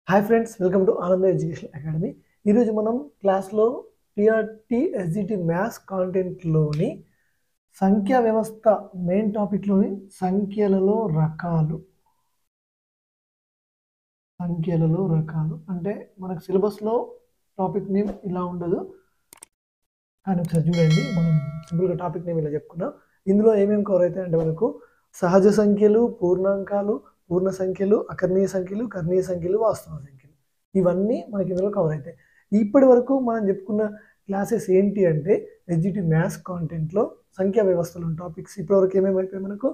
Hi friends, welcome to ఆనంద education academy. ఈరోజు మనం క్లాస్లో టీఆర్టీ ఎస్జిటి మ్యాథ్స్ కాంటెంట్లోని సంఖ్యా వ్యవస్థ మెయిన్ టాపిక్లోని సంఖ్యలలో రకాలు అంటే మనకు సిలబస్లో టాపిక్ నేమ్ ఇలా ఉండదు, కానీ ఒకసారి చూడండి. మనం సింపుల్గా టాపిక్ నేమ్ ఇలా చెప్పుకున్నాం. ఇందులో ఏమేమి కవర్ అవుతాయి అంటే మనకు సహజ సంఖ్యలు, పూర్ణాంకాలు, పూర్ణ సంఖ్యలు, అకర్ణీయ సంఖ్యలు, కర్ణీయ సంఖ్యలు, వాస్తవ సంఖ్యలు, ఇవన్నీ మనకి ఇందులో కవర్ అవుతాయి. ఇప్పటి వరకు మనం చెప్పుకున్న క్లాసెస్ ఏంటి అంటే ఎస్జిటి మ్యాథ్స్ కాంటెంట్లో సంఖ్యా వ్యవస్థలు టాపిక్స్. ఇప్పటివరకు ఏమేమి అయిపోయాయి మనకు?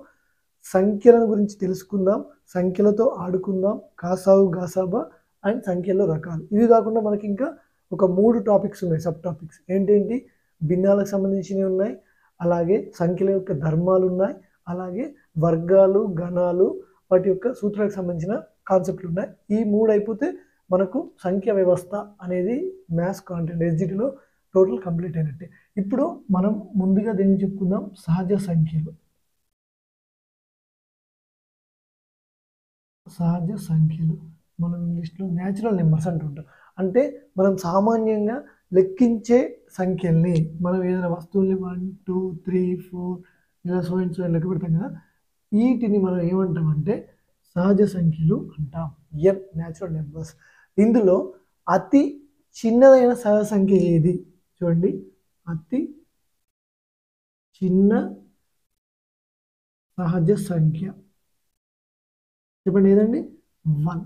సంఖ్యల గురించి తెలుసుకుందాం, సంఖ్యలతో ఆడుకుందాం, కాసావు గాసాబా అండ్ సంఖ్యలో రకాలు. ఇవి కాకుండా మనకి ఇంకా ఒక 3 టాపిక్స్ ఉన్నాయి, సబ్ టాపిక్స్. ఏంటేంటి? భిన్నాలకు సంబంధించినవి ఉన్నాయి, అలాగే సంఖ్యల యొక్క ధర్మాలు ఉన్నాయి, అలాగే వర్గాలు, గణాలు, వాటి యొక్క సూత్రాలకు సంబంధించిన కాన్సెప్ట్లు ఉన్నాయి. ఈ 3 అయిపోతే మనకు సంఖ్య వ్యవస్థ అనేది మ్యాథ్స్ కాంటెంట్ ఎస్జిటిలో టోటల్ కంప్లీట్ అయినట్టే. ఇప్పుడు మనం ముందుగా దీన్ని చెప్పుకుందాం, సహజ సంఖ్యలు. మనం ఇంగ్లీష్లో న్యాచురల్ నెంబర్స్ అంటుంటాం. అంటే మనం సామాన్యంగా లెక్కించే సంఖ్యల్ని, మనం ఏదైనా వస్తువుల్ని 1 2 3 4 ఇలా సో అండ్ సో లెక్క పెడతాం కదా, వీటిని మనం ఏమంటామంటే సహజ సంఖ్యలు అంటాం. Natural numbers. ఇందులో అతి చిన్నదైన సహజ సంఖ్య ఏది? చూడండి, అతి చిన్న సహజ సంఖ్య చెప్పండి, ఏదండి? 1.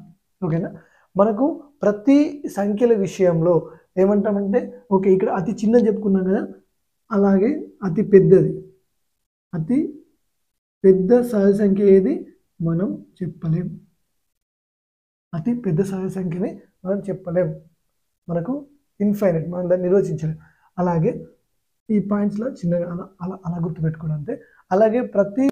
ఓకేనా? మనకు ప్రతి సంఖ్యల విషయంలో ఏమంటామంటే, ఓకే ఇక్కడ అతి చిన్న చెప్పుకున్నాం కదా, అలాగే అతి పెద్ద సహజ సంఖ్య ఏది మనం చెప్పలేం. అతి పెద్ద సహజ సంఖ్యని మనం చెప్పలేం, మనకు ఇన్ఫైనైట్, మనం దాన్ని నిర్వచించలేం. అలాగే ఈ పాయింట్స్లో చిన్నగా అలా అలా అలా గుర్తుపెట్టుకోవడం అంతే. అలాగే ప్రతి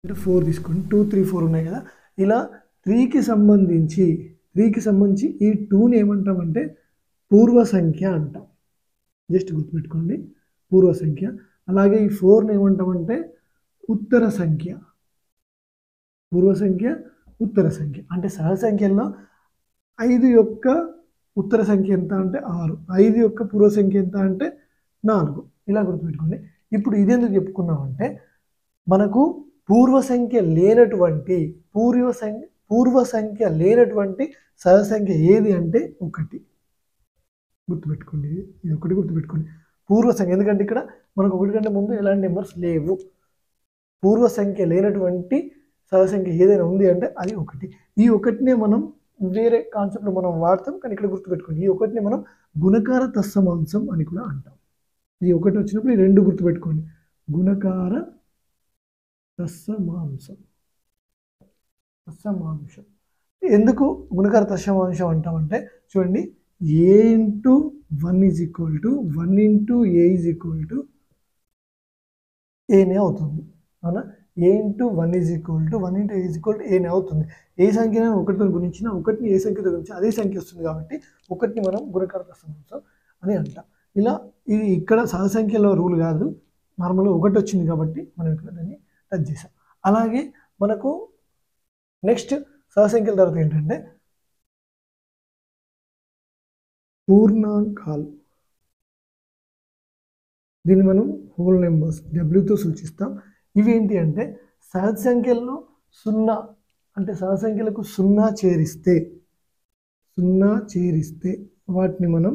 4 తీసుకోండి, 2 3 4 ఉన్నాయి కదా, ఇలా 3కి సంబంధించి ఈ 2ని ఏమంటామంటే పూర్వ సంఖ్య అంటాం. జస్ట్ గుర్తుపెట్టుకోండి, పూర్వ సంఖ్య. అలాగే ఈ 4ని ఏమంటామంటే ఉత్తర సంఖ్య. పూర్వ సంఖ్య, ఉత్తర సంఖ్య. అంటే సహజ సంఖ్యల్లో 5 యొక్క ఉత్తర సంఖ్య ఎంత అంటే 6, 5 యొక్క పూర్వ సంఖ్య ఎంత అంటే 4. ఇలా గుర్తుపెట్టుకోండి. ఇప్పుడు ఇదెందుకు చెప్పుకున్నామంటే, మనకు పూర్వ సంఖ్య లేనటువంటి సహజ సంఖ్య ఏది అంటే 1. గుర్తుపెట్టుకోండి, ఇది ఒకటి గుర్తుపెట్టుకోండి. పూర్వ సంఖ్య, ఎందుకంటే ఇక్కడ మనకు 1 కంటే ముందు ఎలాంటి నెంబర్స్ లేవు. పూర్వ సంఖ్య లేనటువంటి సహజ సంఖ్య ఏదైనా ఉంది అంటే అది 1. ఈ 1నే మనం వేరే కాన్సెప్ట్లో మనం వాడతాం, కానీ ఇక్కడ గుర్తుపెట్టుకోండి, ఈ 1ని మనం గుణకార తత్సమాంశం అని కూడా అంటాం. ఈ 1 వచ్చినప్పుడు ఈ 2 గుర్తుపెట్టుకోండి, గుణకార తత్సమాంశం. ఎందుకు గుణకార తత్సమాంశం అంటామంటే, చూడండి, a into 1 is equal to 1 into a is equal to aనే అవుతుంది. అవునా? a into 1 is equal to 1 into a is equal to aనే అవుతుంది. ఏ సంఖ్యను 1తో గుణించినా 1ని ఏ సంఖ్యతో గుణించినా అదే సంఖ్య వస్తుంది, కాబట్టి 1ని మనం గుణకార తత్సమాంశం అని అంటాం. ఇలా ఇది ఇక్కడ సహజ సంఖ్యలో రూల్ కాదు, నార్మల్గా 1 వచ్చింది కాబట్టి మనం ఇక్కడ దాన్ని టచ్ చేసాం. అలాగే మనకు నెక్స్ట్ సహజ సంఖ్యల తర్వాత ఏంటంటే పూర్ణాంకాలు. దీన్ని మనం హోల్ నెంబర్స్ డబ్ల్యూతో సూచిస్తాం. ఇవేంటి అంటే సహజ సంఖ్యల్లో 0, అంటే సహజ సంఖ్యలకు 0 చేరిస్తే వాటిని మనం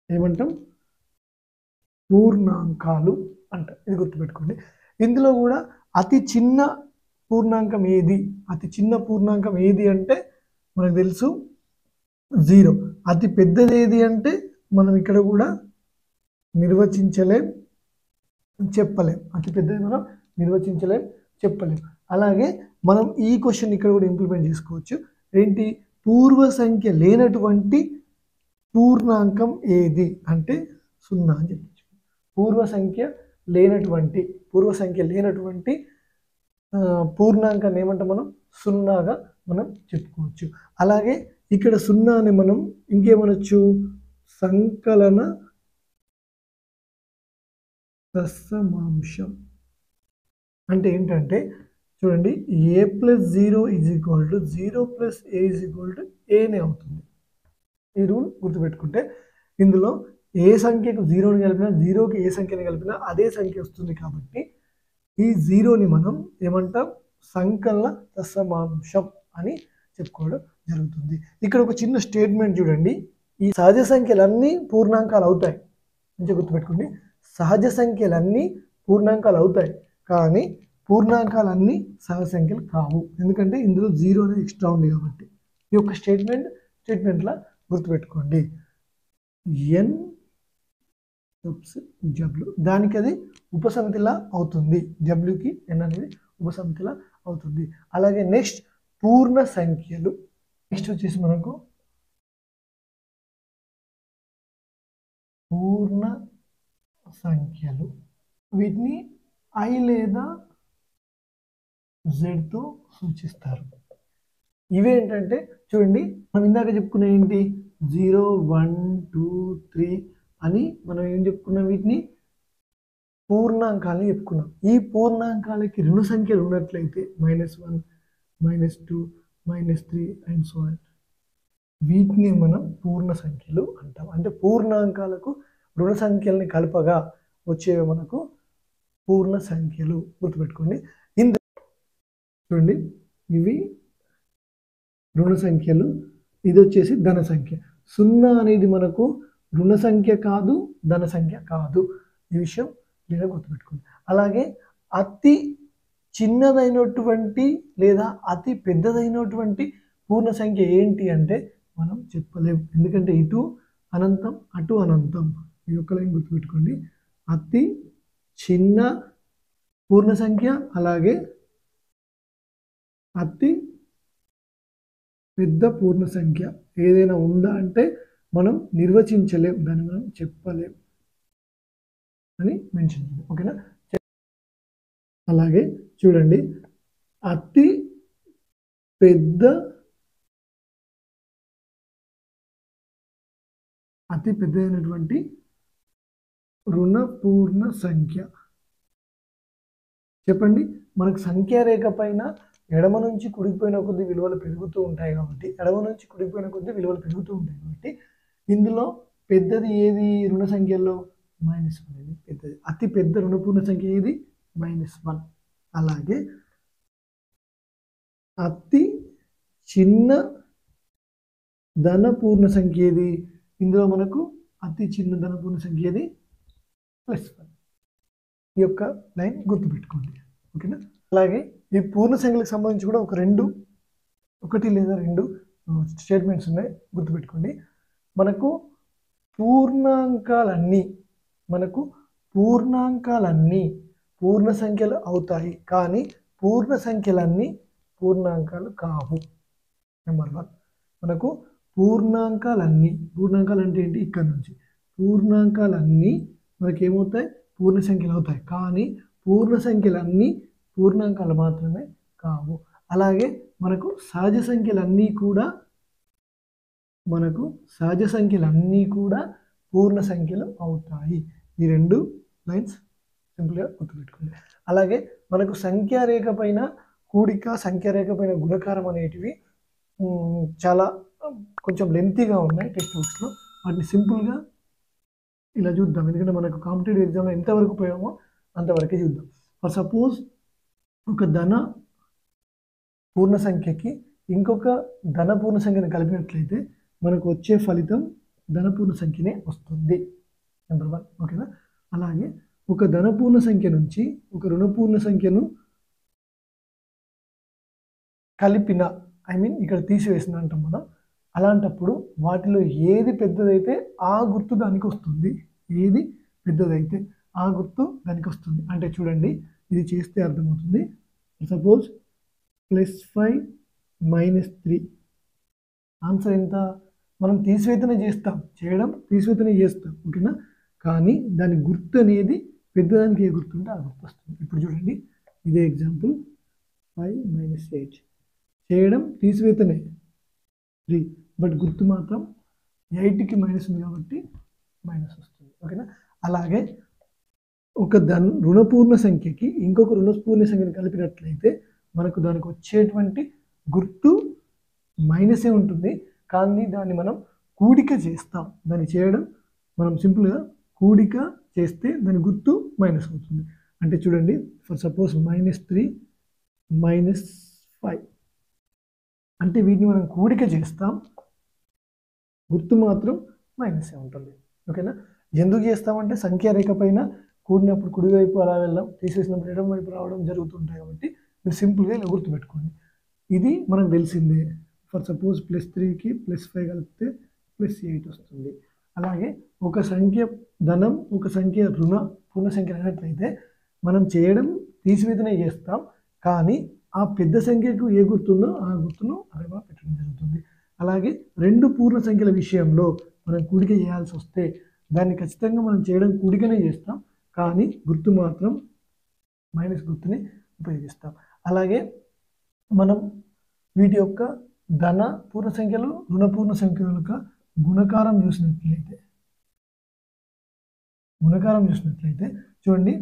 ఏమంటాం? పూర్ణాంకాలు అంటాం. ఇది గుర్తుపెట్టుకోండి. ఇందులో కూడా అతి చిన్న పూర్ణాంకం ఏది అంటే మనకు తెలుసు 0. అతి పెద్దది ఏది అంటే మనం ఇక్కడ కూడా చెప్పలేం. అతి పెద్దది మనం చెప్పలేం. అలాగే మనం ఈ క్వశ్చన్ ఇక్కడ కూడా ఇంప్లిమెంట్ చేసుకోవచ్చు. ఏంటి? పూర్వ సంఖ్య లేనటువంటి పూర్ణాంకం ఏది అంటే 0 అని చెప్పచ్చు. పూర్వ సంఖ్య లేనటువంటి పూర్ణాంకాన్ని ఏమంటాం మనం? 0గా మనం చెప్పుకోవచ్చు. అలాగే ఇక్కడ 0ని మనం ఇంకేమనొచ్చు? సంకలన తత్సమాంశం. అంటే ఏంటంటే చూడండి a plus 0 is equal to 0 plus a is equal to ఏనే అవుతుంది. ఈ రూల్ గుర్తుపెట్టుకుంటే ఇందులో ఏ సంఖ్యకు 0ని కలిపినా 0కి ఏ సంఖ్యని కలిపినా అదే సంఖ్య వస్తుంది. కాబట్టి ఈ 0ని మనం ఏమంటాం, సంకలన దశమాంశం అని చెప్పుకోవడం జరుగుతుంది. ఇక్కడ ఒక చిన్న స్టేట్మెంట్ చూడండి, ఈ సహజ సంఖ్యలన్నీ పూర్ణాంకాలు అవుతాయి. మంచిగా గుర్తుపెట్టుకోండి, సహజ సంఖ్యలన్నీ పూర్ణాంకాలు అవుతాయి కానీ పూర్ణాంకాలన్నీ సహజ సంఖ్యలు కావు. ఎందుకంటే ఇందులో 0 అనేది ఎక్స్ట్రా ఉంది కాబట్టి. ఈ యొక్క స్టేట్మెంట్లా గుర్తుపెట్టుకోండి. ఎన్ జబ్లు దానికి అది ఉపసమితిలా అవుతుంది. డబ్ల్యూకి ఎన్ అనేది ఉపసమితిలా అవుతుంది. అలాగే నెక్స్ట్ పూర్ణ సంఖ్యలు. నెక్స్ట్ వచ్చేసి మనకు పూర్ణ సంఖ్యలు. వీటిని ఐ లేదా జెడ్తో సూచిస్తారు. ఇవేంటంటే చూడండి, మనం ఇందాక చెప్పుకున్న ఏంటి 0 1 2 3 అని మనం ఏం చెప్పుకున్నాం, వీటిని పూర్ణాంకాలని చెప్పుకున్నాం. ఈ పూర్ణాంకాలకి రుణ సంఖ్యలు ఉన్నట్లయితే -1 -2 -3 అండ్ సో ఆన్, వీటిని మనం పూర్ణ సంఖ్యలు అంటాం. అంటే పూర్ణాంకాలకు రుణ సంఖ్యల్ని కలపగా వచ్చేవి మనకు పూర్ణ సంఖ్యలు. గుర్తుపెట్టుకోండి. చూడండి, ఇవి రుణ సంఖ్యలు, ఇది వచ్చేసి ధన సంఖ్య. 0 అనేది మనకు రుణ సంఖ్య కాదు, ధన సంఖ్య కాదు. ఈ విషయం లేదా గుర్తుపెట్టుకోండి. అలాగే అతి చిన్నదైనటువంటి లేదా అతి పెద్దదైనటువంటి పూర్ణ సంఖ్య ఏంటి అంటే మనం చెప్పలేం. ఎందుకంటే ఇటు అనంతం అటు అనంతం. ఈ యొక్క లైన్ గుర్తుపెట్టుకోండి. అతి చిన్న పూర్ణ సంఖ్య అలాగే అతి పెద్ద పూర్ణ సంఖ్య ఏదైనా ఉందా అంటే మనం నిర్వచించలేం, దాన్ని మనం చెప్పలేం అని మెన్షన్ చేయాలి. ఓకేనా. అలాగే చూడండి, అతి పెద్దదైనటువంటి రుణ పూర్ణ సంఖ్య చెప్పండి. మనకు సంఖ్యారేఖ పైన ఎడమ నుంచి కుడిపోయిన కొద్ది విలువలు పెరుగుతూ ఉంటాయి కాబట్టి ఇందులో పెద్దది ఏది రుణ సంఖ్యలో? -1 అనేది పెద్దది. అతి పెద్ద రుణపూర్ణ సంఖ్య ఏది? -1. అలాగే అతి చిన్న ధనపూర్ణ సంఖ్య ఏది? ఇందులో మనకు అతి చిన్న ధనపూర్ణ సంఖ్య ఏది? +1. ఈ యొక్క లైన్ గుర్తుపెట్టుకోండి. ఓకేనా. అలాగే ఈ పూర్ణ సంఖ్యలకు సంబంధించి కూడా ఒకటి లేదా రెండు స్టేట్మెంట్స్ ఉన్నాయి, గుర్తుపెట్టుకోండి. మనకు పూర్ణాంకాలన్నీ పూర్ణ సంఖ్యలు అవుతాయి కానీ పూర్ణ సంఖ్యలన్నీ పూర్ణాంకాలు కావు. నెంబర్ 1. మనకు పూర్ణాంకాలు అంటే ఏంటి? ఇక్కడ నుంచి పూర్ణాంకాలన్నీ మనకేమవుతాయి? పూర్ణ సంఖ్యలు అవుతాయి కానీ పూర్ణ సంఖ్యలన్నీ పూర్ణాంకాలు మాత్రమే కావు. అలాగే మనకు సహజ సంఖ్యలన్నీ కూడా పూర్ణ సంఖ్యలు అవుతాయి. ఈ రెండు లైన్స్ సింపుల్గా గుర్తుపెట్టుకోండి. అలాగే మనకు సంఖ్యారేఖ పైన కూడిక, సంఖ్యారేఖ పైన గుణకారం అనేటివి చాలా కొంచెం లెంతీగా ఉన్నాయి టెక్స్ట్ బుక్స్లో. వాటిని సింపుల్గా ఇలా చూద్దాం, ఎందుకంటే మనకు కాంపిటేటివ్ ఎగ్జామ్లో ఎంతవరకు పోయామో అంతవరకే చూద్దాం. ఫర్ సపోజ్ ఒక ధన పూర్ణ సంఖ్యకి ఇంకొక ధన పూర్ణ సంఖ్యను కలిపినట్లయితే మనకు వచ్చే ఫలితం ధన పూర్ణ సంఖ్యనే వస్తుంది. నెంబర్ 1. ఓకేనా. అలాగే ఒక ధన పూర్ణ సంఖ్య నుంచి ఒక రుణపూర్ణ సంఖ్యను కలిపిన, ఇక్కడ తీసివేసిన అంటాం మనం. అలాంటప్పుడు వాటిలో ఏది పెద్దదైతే ఆ గుర్తు దానికి వస్తుంది. ఏది పెద్దదైతే ఆ గుర్తు దానికి వస్తుంది. అంటే చూడండి, ఇది చేస్తే అర్థమవుతుంది. సపోజ్ +5 -3 ఆన్సర్ ఎంత? మనం తీసివేతనే చేస్తాం. ఓకేనా. కానీ దాని గుర్తు అనేది పెద్దదానికి ఏ గుర్తు ఉంటే ఆ గుర్తు వస్తుంది. ఇప్పుడు చూడండి, ఇదే ఎగ్జాంపుల్ 5 - 8 చేయడం తీసివేతనే 3, బట్ గుర్తు మాత్రం 8కి మైనస్ ఉంది కాబట్టి మైనస్ వస్తుంది. ఓకేనా. అలాగే ఒక రుణపూర్ణ సంఖ్యకి ఇంకొక రుణపూర్ణ సంఖ్యను కలిపినట్లయితే మనకు దానికి వచ్చేటువంటి గుర్తు మైనసే ఉంటుంది, కానీ దాన్ని మనం కూడిక చేస్తాం. దాన్ని చేయడం మనం సింపుల్గా కూడిక చేస్తే దాని గుర్తు మైనస్ అవుతుంది. అంటే చూడండి, ఫర్ సపోజ్ -3 -5 అంటే వీటిని మనం కూడిక చేస్తాం, గుర్తు మాత్రం మైనసే ఉంటుంది. ఓకేనా? ఎందుకు చేస్తామంటే సంఖ్యారేఖ పైన కూడినప్పుడు కుడివైపు అలా వెళ్ళడం, తీసేసినప్పుడు ఎడమ వైపు రావడం జరుగుతుంటాయి. కాబట్టి మీరు సింపుల్గా ఇలా గుర్తుపెట్టుకోండి. ఇది మనకు తెలిసిందే. ఫర్ సపోజ్ +3కి +5 కలిపితే +8 వస్తుంది. అలాగే ఒక సంఖ్య ధనం, ఒక సంఖ్య పూర్ణ సంఖ్య అయినట్లయితే మనం చేయడం తీసివేతనే చేస్తాం, కానీ ఆ పెద్ద సంఖ్యకు ఏ గుర్తుందో ఆ గుర్తును అలా పెట్టడం జరుగుతుంది. అలాగే 2 పూర్ణ సంఖ్యల విషయంలో మనం కూడిక చేయాల్సి వస్తే దాన్ని ఖచ్చితంగా మనం చేయడం కూడికనే చేస్తాం, కానీ గుర్తు మాత్రం మైనస్ గుర్తుని ఉపయోగిస్తాం. అలాగే మనం వీటి యొక్క ధన పూర్ణ సంఖ్యలు, రుణ పూర్ణ సంఖ్యల యొక్క గుణకారం చూసినట్లయితే చూడండి,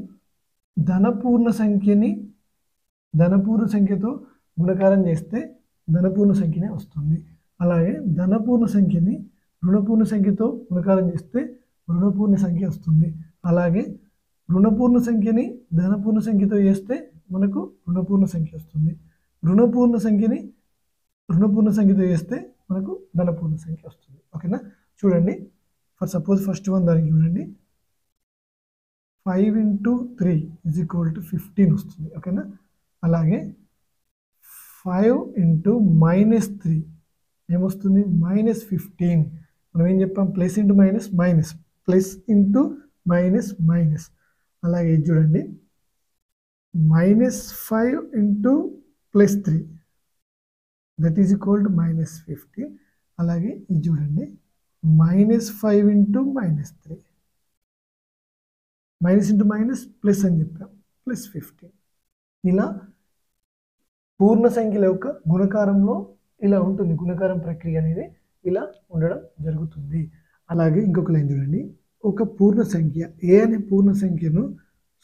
ధన పూర్ణ సంఖ్యతో గుణకారం చేస్తే ధనపూర్ణ సంఖ్యనే వస్తుంది. అలాగే ధనపూర్ణ సంఖ్యని రుణపూర్ణ సంఖ్యతో గుణకారం చేస్తే రుణపూర్ణ సంఖ్య వస్తుంది. అలాగే రుణపూర్ణ సంఖ్యని ధనపూర్ణ సంఖ్యతో చేస్తే మనకు రుణపూర్ణ సంఖ్య వస్తుంది. రుణపూర్ణ సంఖ్యని రుణపూర్ణ సంఖ్యతో చేస్తే మనకు ధనపూర్ణ సంఖ్య వస్తుంది. ఓకేనా? చూడండి, ఫర్ సపోజ్ ఫస్ట్ వన్ దానికి చూడండి, 5 × 3 = 15 వస్తుంది. ఓకేనా? అలాగే 5 × -3 ఏమొస్తుంది? -15. మనం ఏం చెప్పాం? Plus into minus minus, plus into minus minus. అలాగే ఇది చూడండి, -5 × +3 దట్ ఈజ్ ఈక్వల్ టు -15. అలాగే ఇది చూడండి, -5 × -3, మైనస్ ఇంటూ మైనస్ ప్లస్ అని చెప్పాం, +15. ఇలా పూర్ణ సంఖ్యల యొక్క గుణకారంలో ఇలా ఉంటుంది. గుణకారం ప్రక్రియ అనేది ఇలా ఉండడం జరుగుతుంది. అలాగే ఇంకొక లైన్ చూడండి, ఒక పూర్ణ సంఖ్య ఏ అనే పూర్ణ సంఖ్యను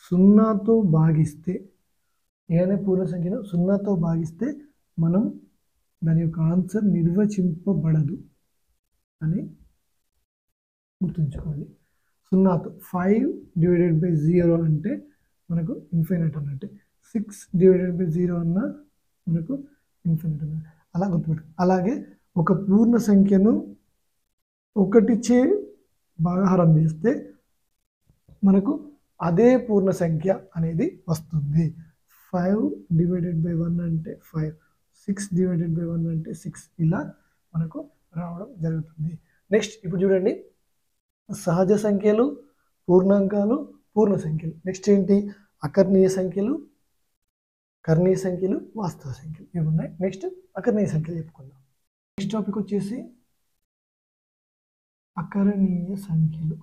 0తో భాగిస్తే మనం దాని యొక్క ఆన్సర్ నిర్వచింపబడదు అని గుర్తుంచుకోండి. 0తో 5/0 అంటే మనకు ఇన్ఫైనైట్ అన్నట్టే, 6/0 అన్నా మనకు ఇన్ఫినిట్ అన్నట్టు. అలా గుర్తుపెట్టు. అలాగే ఒక పూర్ణ సంఖ్యను 1చే భాగాహారం చేస్తే మనకు అదే పూర్ణ సంఖ్య అనేది వస్తుంది. 5/1 అంటే 5, 6/1 అంటే 6, ఇలా మనకు రావడం జరుగుతుంది. నెక్స్ట్ ఇప్పుడు చూడండి, సహజ సంఖ్యలు, పూర్ణాంకాలు, పూర్ణ సంఖ్యలు. నెక్స్ట్ ఏంటి? అకర్ణీయ సంఖ్యలు, కర్ణీయ సంఖ్యలు, వాస్తవ సంఖ్యలు ఇవి ఉన్నాయి. నెక్స్ట్ అకర్ణీయ సంఖ్యలు చెప్పుకుందాం. నెక్స్ట్ టాపిక్ వచ్చేసి అకర్ణీయ సంఖ్యలు.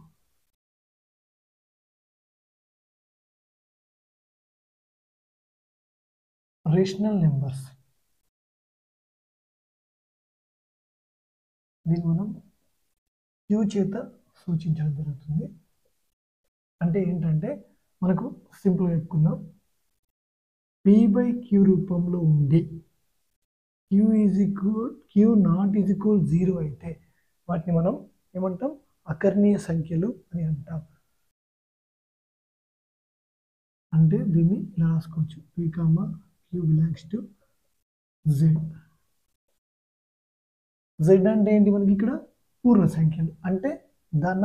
Rational numbers. దీన్ని మనం క్యూ చేత సూచించడం జరుగుతుంది. అంటే ఏంటంటే మనకు సింపుల్గా చెప్పుకుందాం, P/Q రూపంలో ఉండి Q ≠ 0 అయితే వాటిని మనం ఏమంటాం? అకర్ణీయ సంఖ్యలు అని అంటాం. అంటే దీన్ని ఇలా రాసుకోవచ్చు, P, Q belongs to Z. Z అంటే ఏంటి? మనకి ఇక్కడ పూర్ణ సంఖ్యలు అంటే ధన,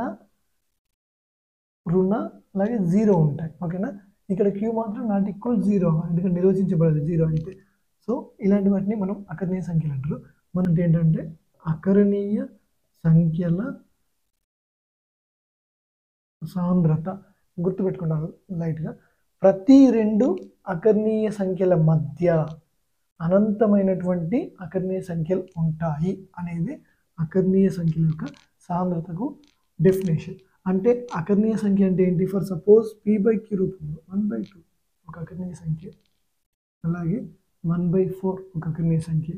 రుణ, అలాగే 0 ఉంటాయి. ఓకేనా? ఇక్కడ Q మాత్రం ≠ 0, ఎందుకంటే నిర్వచించబడదు 0 అయితే. సో ఇలాంటి వాటిని మనం అకర్ణీయ సంఖ్యలు అంటారు. మనకి ఏంటంటే అకర్ణీయ సంఖ్యల సాంద్రత గుర్తుపెట్టుకున్నాను లైట్గా. ప్రతి 2 అకర్ణీయ సంఖ్యల మధ్య అనంతమైనటువంటి అకర్ణీయ సంఖ్యలు ఉంటాయి అనేది అకర్ణీయ సంఖ్యల యొక్క సాంద్రతకు డెఫినేషన్. అంటే అకర్ణీయ సంఖ్య అంటే ఏంటి? ఫర్ సపోజ్ P/Q రూపంలో 1/2 ఒక అకర్ణీయ సంఖ్య, అలాగే 1/4 ఒక అకర్ణీయ సంఖ్య,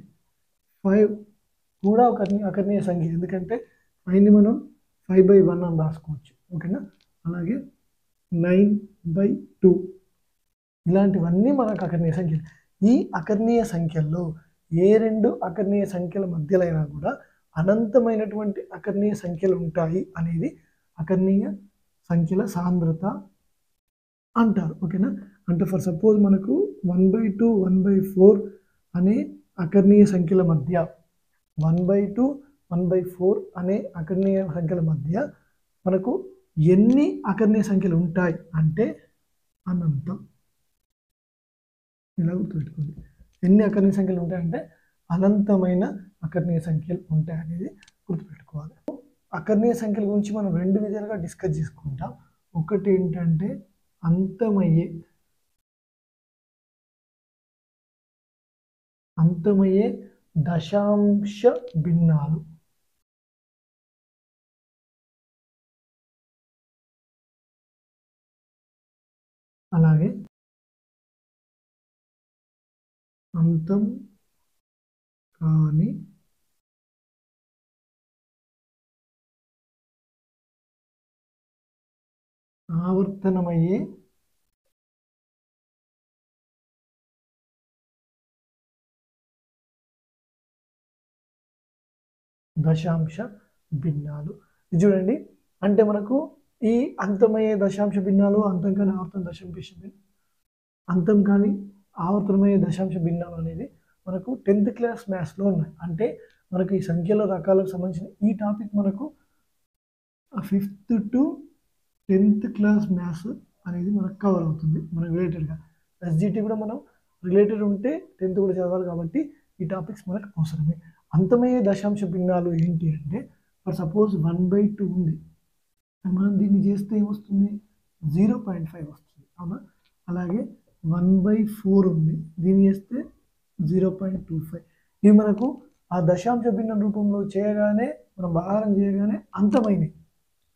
5 కూడా ఒక అకర్ణీయ సంఖ్య, ఎందుకంటే 5ని మనం 5/1 అని రాసుకోవచ్చు. ఓకేనా? అలాగే 9/2 ఇలాంటివన్నీ మనకు అకర్ణీయ సంఖ్యలు. ఈ అకర్ణీయ సంఖ్యల్లో ఏ రెండు అకర్ణీయ సంఖ్యల మధ్యలో అయినా కూడా అనంతమైనటువంటి అకర్ణీయ సంఖ్యలు ఉంటాయి అనేది అకర్ణీయ సంఖ్యల సాంద్రత అంటారు. ఓకేనా? అంటే ఫర్ సపోజ్ మనకు 1/2 1/4 అనే అకర్ణీయ సంఖ్యల మధ్య 1/2 1/4 అనే అకర్ణీయ సంఖ్యల మధ్య మనకు ఎన్ని అకర్ణీయ సంఖ్యలు ఉంటాయి అంటే అనంతం. ఇలా గుర్తుపెట్టుకోండి. ఎన్ని అకర్ణీయ సంఖ్యలు ఉంటాయంటే అనంతమైన అకర్ణీయ సంఖ్యలు ఉంటాయి అనేది గుర్తుపెట్టుకోవాలి. అకర్ణీయ సంఖ్యల గురించి మనం రెండు విధాలుగా డిస్కస్ చేసుకుంటాం. ఒకటి ఏంటంటే అంతమయ్యే దశాంశ భిన్నాలు. అలాగే అంతం కాని ఆవర్తనమయ్యే దశాంశ భిన్నాలు. ఇది చూడండి, అంటే మనకు ఈ అంతమయ్యే దశాంశ భిన్నాలు, అంతం కాని ఆవర్తనమయ్యే దశాంశ భిన్నాలు అనేది మనకు 10th క్లాస్ మ్యాథ్స్లో ఉన్నాయి. అంటే మనకు ఈ సంఖ్యల రకాలకు సంబంధించిన ఈ టాపిక్ మనకు 5th to 10th class maths అనేది మనకు కవర్ అవుతుంది. మనకు రిలేటెడ్గా ఎస్జిటి కూడా మనం రిలేటెడ్ ఉంటే 10th కూడా చదవాలి కాబట్టి ఈ టాపిక్స్ మనకు అవసరమే. అంతమయ్యే దశాంశ భిన్నాలు ఏంటి అంటే ఫర్ సపోజ్ 1/2 ఉంది, మనం దీన్ని చేస్తే ఏమొస్తుంది 0.5 వస్తుంది, అవునా? అలాగే 1/4 ఉంది, దీన్ని చేస్తే 0.25. ఇవి మనకు ఆ దశాంశ భిన్న రూపంలో చేయగానే మనం భాగారం చేయగానే అంతమైనవి.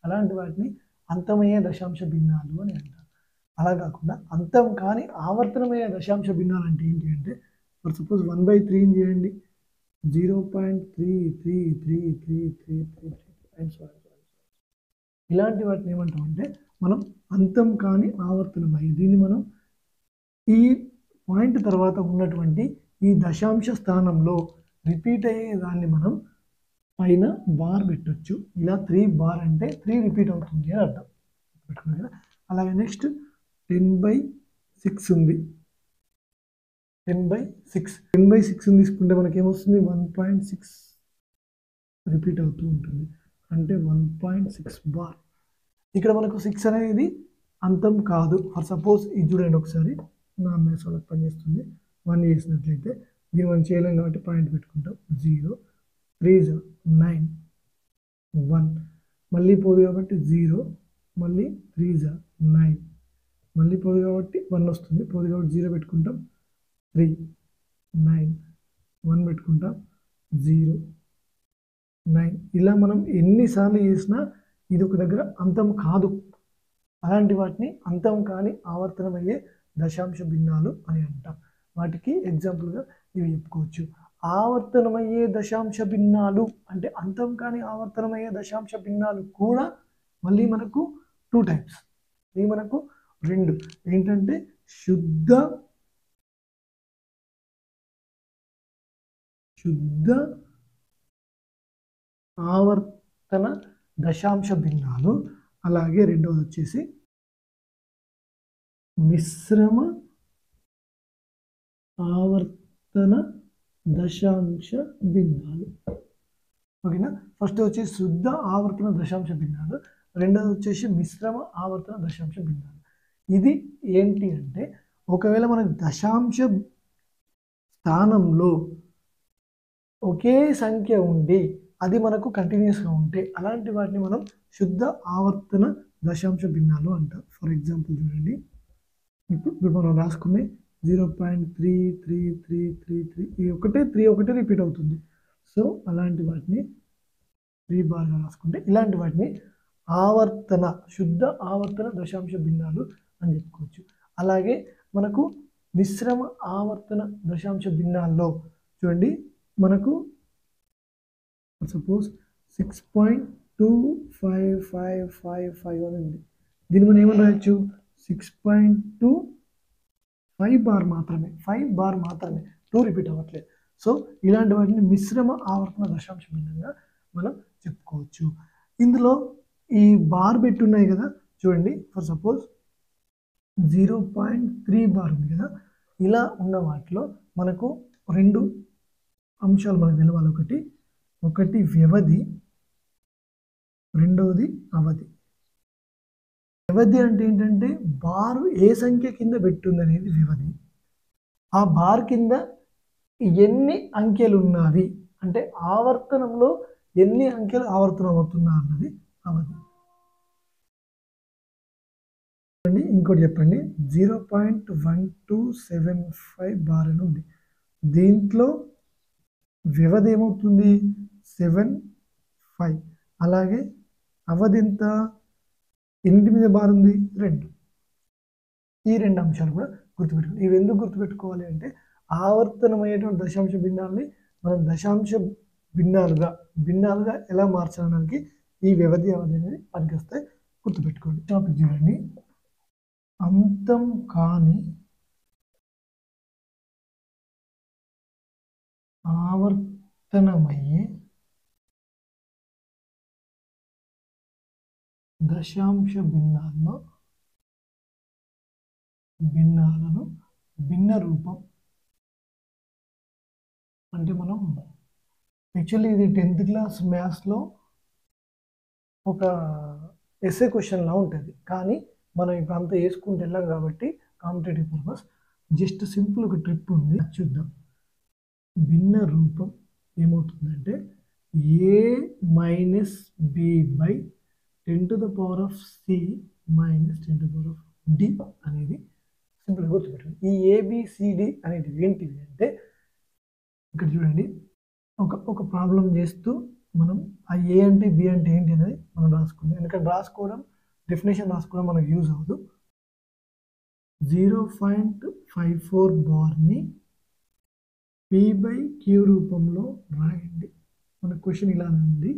అలాంటి వాటిని అంతమయ్యే దశాంశ భిన్నాలు అని అంటారు. అలా కాకుండా అంతం కానీ ఆవర్తనమయ్యే దశాంశ భిన్నాలు అంటే ఏంటి అంటే ఫర్ సపోజ్ 1/3 చేయండి, 0.333333 ఇలాంటి వాటిని ఏమంటామంటే మనం అంతం కాని ఆవర్తనమయ్యే. దీన్ని మనం ఈ పాయింట్ తర్వాత ఉన్నటువంటి ఈ దశాంశ స్థానంలో రిపీట్ అయ్యే దాన్ని మనం పైన బార్ పెట్టొచ్చు. ఇలా 3 బార్ అంటే 3 రిపీట్ అవుతుంది అని అర్థం. పెట్టుకున్నాం కదా. అలాగే నెక్స్ట్ 10/6 ఉంది, 10/6 తీసుకుంటే మనకి ఏమొస్తుంది 1.6 రిపీట్ అవుతూ ఉంటుంది, అంటే 1.6 బార్. ఇక్కడ మనకు 6 అనేది అంతం కాదు. ఫర్ సపోజ్ ఇది చూడండి ఒకసారి, నా మ్యాథ్స్ వాళ్ళకి పనిచేస్తుంది. 1 చేసినట్లయితే దీన్ని మనం చేయలేం కాబట్టి పాయింట్ పెట్టుకుంటాం. 0 3 9 1 మళ్ళీ పోదు కాబట్టి 0 మళ్ళీ 3 9 మళ్ళీ పోదు కాబట్టి 1 వస్తుంది, పోదు కాబట్టి 0 పెట్టుకుంటాం, 3 9 1 పెట్టుకుంటాం, 0 9. ఇలా మనం ఎన్నిసార్లు చేసినా ఇది ఒక దగ్గర అంతం కాదు. అలాంటి వాటిని అంతం కాని ఆవర్తనమయ్యే దశాంశ భిన్నాలు అని అంటాం. వాటికి ఎగ్జాంపుల్గా ఇవి చెప్పుకోవచ్చు. ఆవర్తనమయ్యే దశాంశ భిన్నాలు అంటే అంతం కాని ఆవర్తనమయ్యే దశాంశ భిన్నాలు కూడా మళ్ళీ మనకు 2 టైప్స్. ఇవి మనకు 2 ఏంటంటే శుద్ధ ఆవర్తన దశాంశ భిన్నాలు, అలాగే రెండవది వచ్చేసి మిశ్రమ ఆవర్తన దశాంశ భిన్నాలు. ఓకేనా? ఫస్ట్ వచ్చేసి శుద్ధ ఆవర్తన దశాంశ భిన్నాలు, రెండవది వచ్చేసి మిశ్రమ ఆవర్తన దశాంశ భిన్నాలు. ఇది ఏంటి అంటే ఒకవేళ మనకు దశాంశ స్థానంలో ఒకే సంఖ్య ఉండి అది మనకు కంటిన్యూస్గా ఉంటే అలాంటి వాటిని మనం శుద్ధ ఆవర్తన దశాంశ భిన్నాలు అంటాం. ఫర్ ఎగ్జాంపుల్ చూడండి, ఇప్పుడు మనం రాసుకునే 0.3333 ఈ ఒకటే 3 ఒకటే రిపీట్ అవుతుంది. సో అలాంటి వాటిని 3 బార్గా రాసుకుంటే ఇలాంటి వాటిని శుద్ధ ఆవర్తన దశాంశ భిన్నాలు అని చెప్పుకోవచ్చు. అలాగే మనకు మిశ్రమ ఆవర్తన దశాంశ భిన్నాల్లో చూడండి, మనకు సపోజ్ 6.25555 అని ఉంది. దీన్ని మనం ఏమని రాయొచ్చు 6.2 5 బార్ మాత్రమే, 5 బార్ మాత్రమే, 2 రిపీట్ అవ్వట్లేదు. సో ఇలాంటి వాటిని మిశ్రమ ఆవర్తన దశాంశ భిన్నంగా మనం చెప్పుకోవచ్చు. ఇందులో ఈ బార్ పెట్టి ఉన్నాయి కదా చూడండి, ఫర్ సపోజ్ 0.3 బార్ ఉంది కదా, ఇలా ఉన్న వాటిలో మనకు 2 అంశాలు మనకు తెలవాలి. ఒకటి వ్యవధి, రెండవది అవధి. వ్యవధి అంటే ఏంటంటే బారు ఏ సంఖ్య కింద పెట్టుంది అనేది వ్యవధి. ఆ బార్ కింద ఎన్ని అంకెలు ఉన్నవి అంటే ఆవర్తనంలో ఎన్ని అంకెలు ఆవర్తనం అవుతున్నా అన్నది అవధి. ఇంకోటి చెప్పండి, 0.1275 బార్ అని ఉంది. దీంట్లో వ్యవధి ఏమవుతుంది 7.5. అలాగే అవధి ఎంత, ఎన్నింటి మీద బార్ ఉంది 2. ఈ 2 అంశాలు కూడా గుర్తుపెట్టుకోవాలి. ఇవి ఎందుకు గుర్తుపెట్టుకోవాలి అంటే ఆవర్తనమైనటువంటి దశాంశ భిన్నాల్ని మనం దశాంశ భిన్నాలుగా ఎలా మార్చడానికి ఈ వ్యవధి అవధి అనేది పనికొస్తాయి, గుర్తుపెట్టుకోండి. టాపిక్ చూడండి, అంతం కాని ఆవర్తనమయ్యే దశాంశ భిన్నాలను భిన్న రూపం అంటే మనం యాక్చువల్లీ ఇది 10th క్లాస్ మ్యాథ్స్లో ఒక ఎస్ఏ క్వశ్చన్లా ఉంటుంది, కానీ మనం ఇప్పుడు అంతా వేసుకుంటూ వెళ్ళాం కాబట్టి కాంపిటేటివ్ పర్పస్ జస్ట్ సింపుల్ ఒక ట్రిప్ ఉంది, చూద్దాం. భిన్న రూపం ఏమవుతుందంటే a minus b by 10⁻c minus 10⁻d అనేది సింపుల్గా గుర్తుపెట్టండి. ఈ ABCD అనేది ఏంటివి అంటే ఇక్కడ చూడండి, ఒక ప్రాబ్లం చేస్తూ మనం ఆ ఏ అంటే బి అంటే ఏంటి అనేది మనం రాసుకుందాం. ఎందుకంటే రాసుకోవడం, డెఫినేషన్ రాసుకోవడం మనకు యూజ్ అవ్వదు. 0.54 బార్ని p/q రూపంలో రాయండి. మన క్వశ్చన్ ఇలా ఉంది,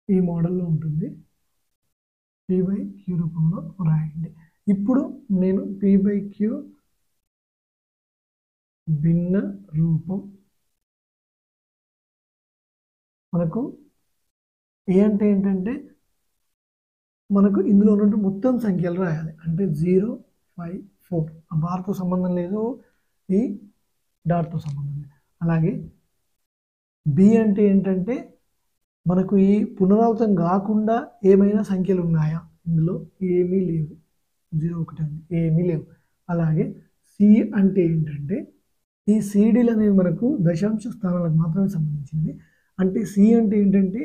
ఈ మోడల్లో ఉంటుంది, p/q రూపంలో రాయండి. ఇప్పుడు నేను p/q భిన్న రూపం, మనకు ఏ అంటే ఏంటంటే మనకు ఇందులో ఉన్నట్టు మొత్తం సంఖ్యలు రాయాలి. అంటే 054 ఆ బార్తో సంబంధం లేదు, ఈ డాట్తో సంబంధం లేదు. అలాగే బి అంటే ఏంటంటే మనకు ఈ పునరావృతం కాకుండా ఏమైనా సంఖ్యలు ఉన్నాయా, ఇందులో ఏమీ లేవు, 0 1 ఏమీ లేవు. అలాగే సి అంటే ఏంటంటే ఈ సిడీలు అనేవి మనకు దశాంశ స్థానాలకు మాత్రమే సంబంధించింది. అంటే సి అంటే ఏంటంటే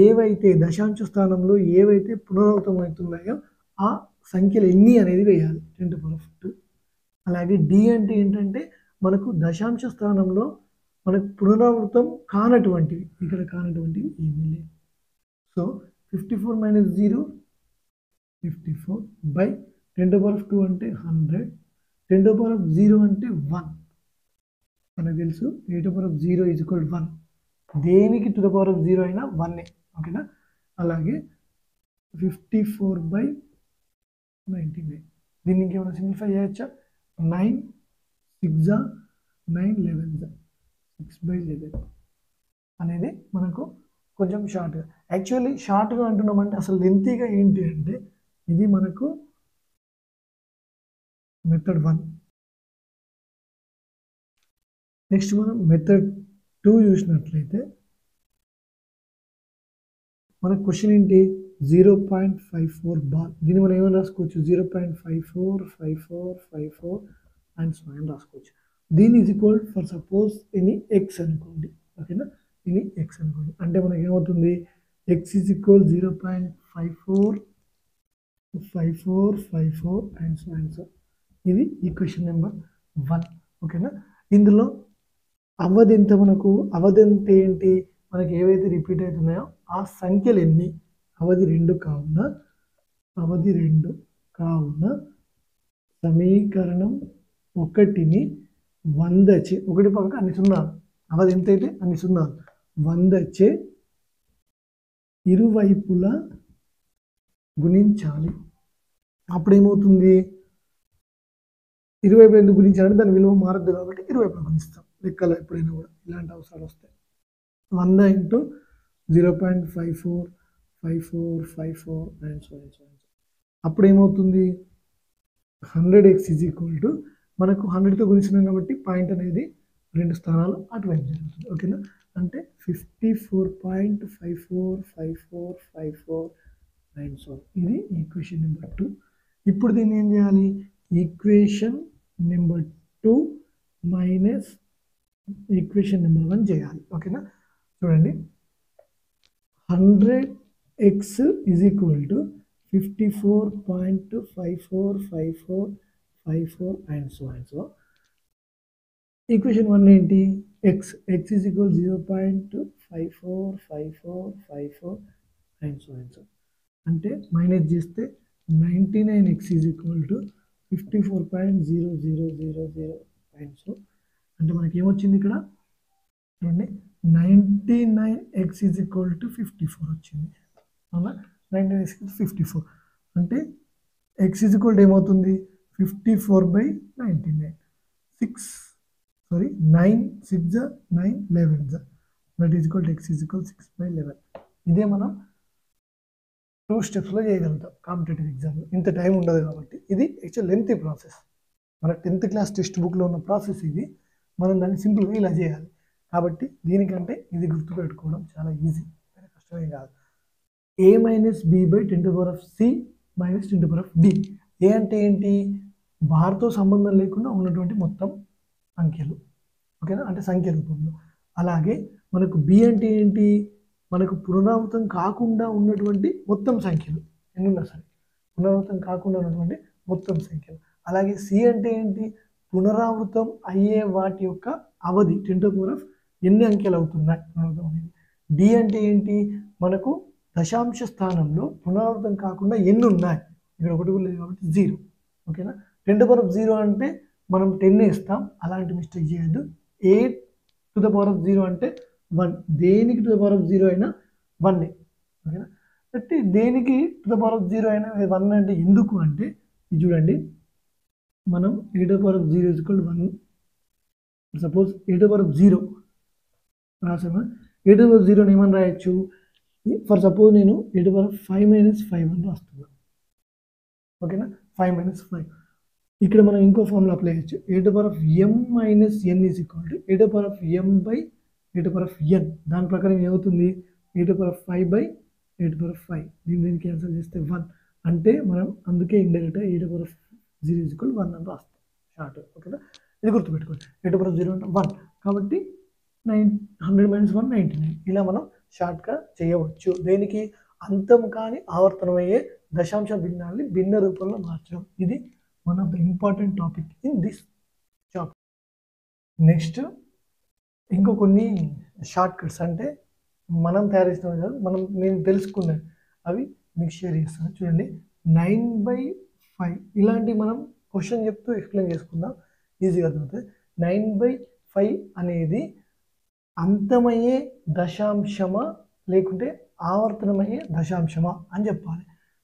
ఏవైతే దశాంశ స్థానంలో ఏవైతే పునరావృతం అవుతున్నాయో ఆ సంఖ్యలు ఎన్ని అనేది వేయాలి, 10⁻2. అలాగే డి అంటే ఏంటంటే మనకు దశాంశ స్థానంలో మనకు పునరావృతం కానటువంటివి, ఇక్కడ కానటువంటివి ఏమీ లేవు. సో 54 - 0 54 బై 10⁻2 అంటే 100, 10⁻0 అంటే 1. మనకు తెలుసు 8⁻0 = 1. దేనికి ⁻0 అయినా 1, ఓకేనా. అలాగే 54/99, దీన్ని ఇంకేమైనా సింప్లిఫై చేయొచ్చా, 9 6 9 11 6/11 అనేది మనకు కొంచెం షార్ట్గా. యాక్చువల్లీ షార్ట్గా అంటున్నామంటే అసలు లెంతీగా ఏంటి అంటే ఇది మనకు మెథడ్ 1. నెక్స్ట్ మనం మెథడ్ 2 చూసినట్లయితే మన క్వశ్చన్ ఏంటి, 0.54 బార్. దీన్ని మనం ఏమైనా రాసుకోవచ్చు, 0.54 54 54 అండ్ సో అని రాసుకోవచ్చు. దీని is equal for suppose any X అనుకోండి, ఓకేనా. ఎనీ ఎక్స్ అనుకోండి అంటే మనకి ఏమవుతుంది, X is equal 0.54 54 54 and so and so. ఇది ఈక్వేషన్ నెంబర్ 1, ఓకేనా. ఇందులో అవధి ఎంత, మనకు అవధి అంటే ఏంటి, మనకి ఏవైతే రిపీట్ అవుతున్నాయో ఆ సంఖ్యలు ఎన్ని, అవధి 2 కావున సమీకరణం 1ని 100చే, 1 పక్కన అన్ని సున్నాలు, అవధి ఎంత అయితే అన్ని సున్నాలు, 100చే ఇరువైపులా గుణించాలి. అప్పుడు ఏమవుతుంది, ఇరువైపులా ఎందుకు గుణించాలంటే దాని విలువ మారద్దు కాబట్టి ఇరువైపులా గుణిస్తాం లెక్కలో ఎప్పుడైనా కూడా ఇలాంటి అవసరాలు వస్తాయి. 100 ఇంటూ 0.545454 అండ్ సో అప్పుడు ఏమవుతుంది 100x ఈజ్ ఈక్వల్ టు మనకు 100తో గుణించినాం కాబట్టి పాయింట్ అనేది 2 స్థానాలు అటువైపు జరుగుతుంది. ఓకేనా, అంటే 54.545454 అండ్ సో ఇది ఈక్వేషన్ నెంబర్ 2. ఇప్పుడు దీన్ని ఏం చేయాలి, equation number 2 minus equation number 1 చేయాలి. ఓకేనా, చూడండి 100x is equal to 54.545454 and so equation 1 ఏంటి, x is equal 0.545454 and so అంటే మైనస్ చేస్తే 99x is equal to 54.0000 and so అంటే మనకి ఏమొచ్చింది ఇక్కడ చూడండి 99x ఈజ్ ఈక్వల్ టు 54 వచ్చింది. అవునా, 99x 54 అంటే x ఈజ్ ఈక్వల్ టు ఏమవుతుంది 54/99 9 6 9 11 that is equal to x is equal 6/11. ఇదే మనం 2 స్టెప్స్లో చేయగలుగుతాం కాంపిటేటివ్ ఎగ్జామ్లో. ఇంత టైం ఉండదు కాబట్టి ఇది యాక్చువల్ లెంతీ ప్రాసెస్. మన 10th క్లాస్ టెక్స్ట్ బుక్లో ఉన్న ప్రాసెస్ ఇది. మనం దాన్ని సింపుల్గా ఇలా చేయాలి కాబట్టి దీనికంటే ఇది గుర్తుపెట్టుకోవడం చాలా ఈజీ, కష్టమే కాదు. a minus b by 10⁻c minus 10⁻d. ఏ అంటే ఏంటి, బార్తో సంబంధం లేకుండా ఉన్నటువంటి మొత్తం అంకెలు. ఓకేనా, అంటే సంఖ్య రూపంలో. అలాగే మనకు b అంటే ఏంటి, మనకు పునరావృతం కాకుండా ఉన్నటువంటి మొత్తం సంఖ్యలు ఎన్నున్నా సరే, పునరావృతం కాకుండా ఉన్నటువంటి మొత్తం సంఖ్యలు. అలాగే c అంటే ఏంటి, పునరావృతం అయ్యే వాటి యొక్క అవధి 10⁻ ఎన్ని అంకెలు అవుతున్నాయి పునరావృతం అనేది. d అంటే ఏంటి, మనకు దశాంశ స్థానంలో పునరావృతం కాకుండా ఎన్ని ఉన్నాయి, ఇక్కడ ఒకటి లేదు కాబట్టి 0. ఓకేనా, 10⁻0 అంటే మనం 10 ఇస్తాం, అలాంటి మిస్టేక్ చేయొద్దు. 8⁻0 అంటే 1, దేనికి 2/0 అయినా 1. ఓకేనా, అంటే దేనికి 2/0 అయినా 1 అంటే ఎందుకు అంటే ఇది చూడండి, మనం 8/0 = 1. సపోజ్ 8/0 రాసామా, 8/0 ఏమని రాయొచ్చు, ఫర్ సపోజ్ నేను 8/5 - 5 అని రాస్తున్నాను. ఓకేనా, 5 - 5 ఇక్కడ మనం ఇంకో ఫార్ములా అప్లై చేయొచ్చు. 8m - n = 8m/8n. దాని ప్రకారం ఏమవుతుంది 8/5/8/5. దీన్ని క్యాన్సిల్ చేస్తే 1 అంటే మనం అందుకే ఇండైరెక్ట్గా 8/0 = 1 అని రాస్తాం షార్ట్. ఓకేనా, ఇది గుర్తుపెట్టుకోండి. 8/0 అంటే 1 కాబట్టి 100 - 1 99. ఇలా మనం షార్ట్గా చేయవచ్చు. దేనికి, అంతం కాని ఆవర్తనమయ్యే దశాంశ భిన్నాన్ని భిన్న రూపంలో మార్చడం. ఇది one of the important topic in this chapter. Next ఇంకో కొన్ని షార్ట్ కట్స్, అంటే మనం తయారు చేసిన కాదు, నేను తెలుసుకున్నాను అవి మీకు షేర్ చేస్తాను. చూడండి 9/5 ఇలాంటి మనం క్వశ్చన్ చెప్తూ ఎక్స్ప్లెయిన్ చేసుకుందాం, ఈజీగా అర్థమవుతుంది. 9/5 అనేది అంతమయ్యే దశాంశమా లేకుంటే ఆవర్తనమయ్యే దశాంశమా అని చెప్పాలి.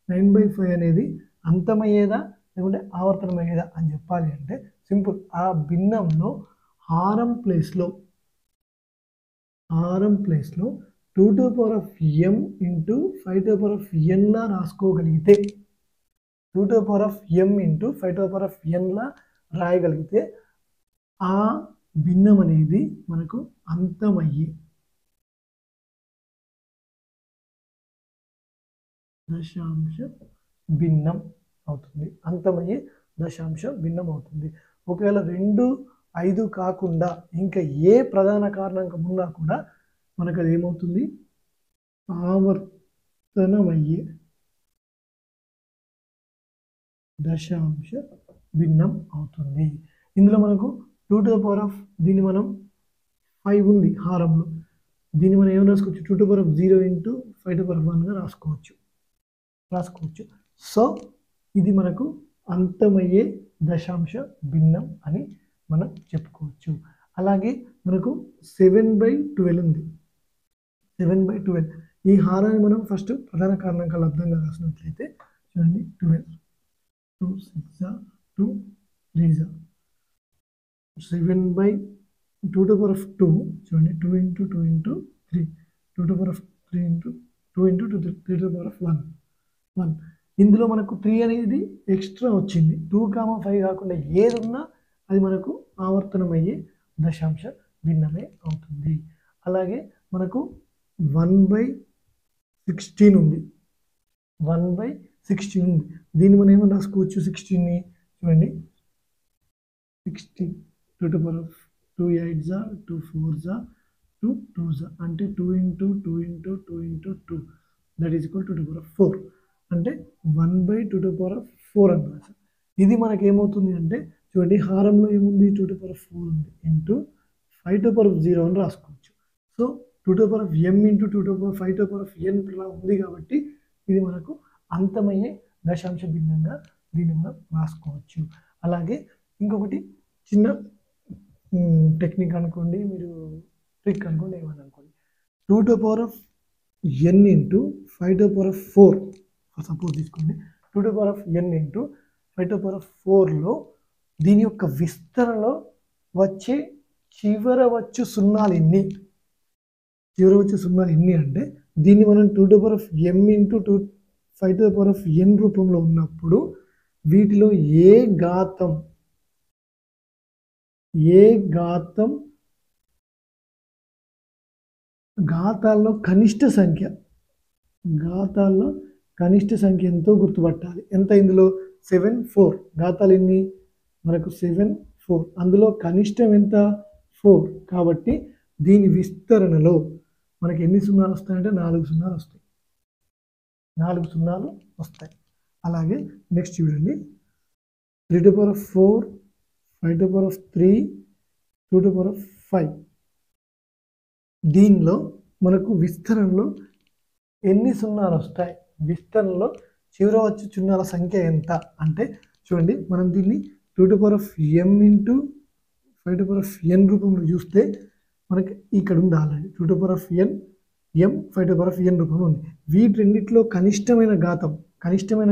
9/5 అనేది అంతమయ్యేదా లేకుంటే ఆవర్తనమయ్యేదా అని చెప్పాలి అంటే సింపుల్, ఆ భిన్నంలో హారం ప్లేస్లో 2m × 5n లా రాసుకోగలిగితే, 2m × 5n లా రాయగలిగితే ఆ భిన్నం అనేది మనకు అంతమయ్యే దశాంశ భిన్నం అవుతుంది. అంతమయ్యే దశాంశ భిన్నం అవుతుంది. ఒకవేళ 2, 5 కాకుండా ఇంకా ఏ ప్రధాన కారణాంకం ఉన్నా కూడా మనకు అది ఏమవుతుంది, ఆవర్తనమయ్యే దశాంశ భిన్నం అవుతుంది. ఇందులో మనకు 2 దీన్ని మనం 5 ఉంది హారంలో, దీన్ని మనం ఏమైనా రాసుకోవచ్చు 2 × 5/1గా రాసుకోవచ్చు. సో ఇది మనకు అంతమయ్యే దశాంశ భిన్నం అని మనం చెప్పుకోవచ్చు. అలాగే మనకు 7/12 ఉంది. 7/12 ఈ హారాన్ని మనం ఫస్ట్ ప్రధాన కారణాంకాలు అర్థంగా రాసినట్లయితే చూడండి, 12 2 6 2 3 7/2 చూడండి 2 into 2 into 3 2 to the power of 3 into 2 into 2 3 to the power of 1 ఇందులో మనకు 3 అనేది ఎక్స్ట్రా వచ్చింది 2,5 కాకుండా ఏదున్నా అది మనకు ఆవర్తనమయ్యే దశాంశ భిన్నమే అవుతుంది. అలాగే మనకు 1/16 ఉంది 1/16 ఉంది. దీన్ని మనం ఏమని రాసుకోవచ్చు 16ని చూడండి 16 2 to the power of 2 8s 2 4s 2 2s అంటే 2 into 2 into 2 into 2 that is equal to 2 to the power of 4 అంటే 1/2 to the power of 4 అని రాసాం. ఇది మనకి ఏమవుతుంది అంటే చూడండి హారంలో ఏముంది 2 to the power of 4 ఉంది into 5 to the power of 0 అని రాసుకోవచ్చు. So 2 to the power of m into 2 to the power of 5 to the power of n ఇలా ఉంది కాబట్టి ఇది మనకు అంతమయ్యే దశాంశ భిన్నంగా దీన్ని మనం రాసుకోవచ్చు. అలాగే ఇంకొకటి చిన్న టెక్నిక్ అనుకోండి, మీరు ట్రిక్ అనుకోండి, ఏమని అనుకోండి 2 to the power of n into 5 to the power of 4 suppose తీసుకోండి 2 to the power of n into 5 to the power of 4లో దీని యొక్క విస్తరణలో వచ్చే చివర వచ్చు సున్నాలు ఎన్ని అంటే దీన్ని మనం 2 to the power of m into 5 to the power of n రూపంలో ఉన్నప్పుడు వీటిలో ఏ ఘాతాల్లో కనిష్ట సంఖ్య ఎంతో గుర్తుపట్టాలి. ఎంత ఇందులో 7 4 ఘాతాలు ఎన్ని మనకు 7 4 అందులో కనిష్టం ఎంత 4 కాబట్టి దీని విస్తరణలో మనకి ఎన్ని సున్నాలు వస్తాయంటే 4 సున్నాలు వస్తాయి. అలాగే నెక్స్ట్ చూడండి 3 to the power of 4 5 to the power of 3 2 to the power of 5 దీనిలో మనకు విస్తరణలో ఎన్ని సున్నాలు వస్తాయి, విస్తరణలో చివర వచ్చే సున్నాల సంఖ్య ఎంత అంటే చూడండి మనం దీన్ని 2 to the power of m into 5 to the power of n రూపంలో చూస్తే మనకి ఇక్కడ ఉంది already 2 to the power of n m 5 to the power of n రూపంలో ఉంది. వీటి రెండిట్లో కనిష్టమైన